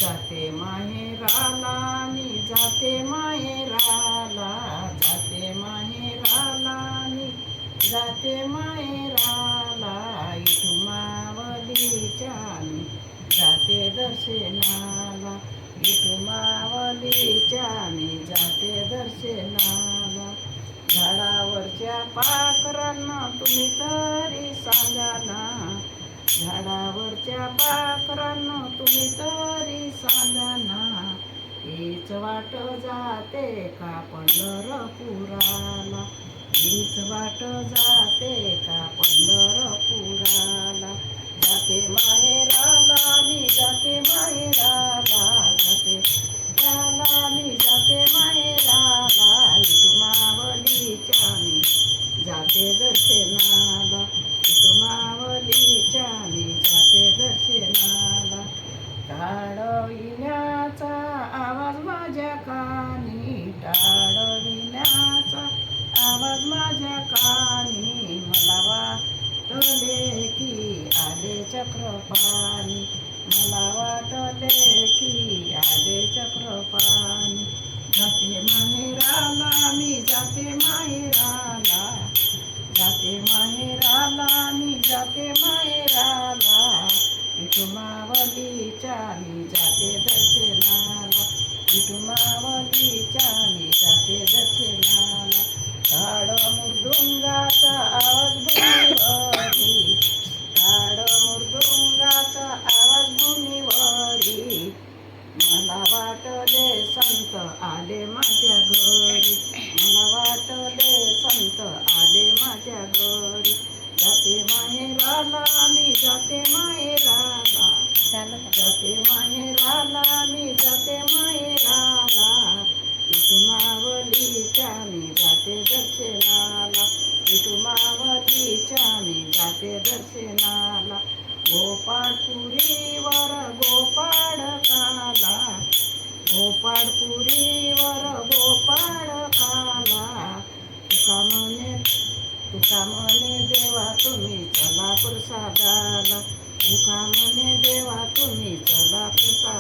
जाते माहेराला मी जाते माहेराला, जाते माहेराला मी जाते माहेराला, इथू मावलीच्या मी जाते दर्शनाला, इथू मावलीच्या मी जाते दर्शनाला. झाडावरच्या पाखरांना तुम्ही तरी सांगा ना, झाडावरच्या पाखरांना तुम्ही तरी सांगा ना, हीच वाट जाते का पंढरपुराला, हीच वाट जाते का पंढरपुराला. जाते माहेराला मी जाते माहेराला, जाते माहेराला मी जाते माहेराला, इथू मावलीच्या मी जाते दर्शनाला, इथू मावलीच्या मी जाते दर्शनाला. टाळविण्याचा आवाज माझ्या कानी, टाळविण्याचा आवाज माझ्या कानी, मला वाटले की आले चक्रपाणी, मला वाटले की आले चक्रपाणी. जाते माहेराला मी जाते माहेराला, जाते माहेराला मी जाते माहेराला, इथू मावलीच्या मी जाते दर्शनाला, इथू मावलीच्या मी जाते दर्शनाला. झाड मृदुंगाचा आवाज भूमीवरी, झाड मृदुंगाचा आवाज भूमीवरी, मला वाटले संत आले माझ्या घरी, मला वाटले संत आले माझ्या घरी. जाते माहेराला मी जाते माहेराला, जाते माहेराला मी जाते माहेराला, इथू मावलीच्या मी जाते दर्शनाला, इथू मावलीच्या मी जाते दर्शनाला. गोपाळपुरीवर गोपाळ काला, गोपाळपुरीवर गोपाळ काला, तुका म्हणे देवा तुम्ही चला प्रसादाला, तुका म्हणे देवा तुम्ही चला प्रसाद.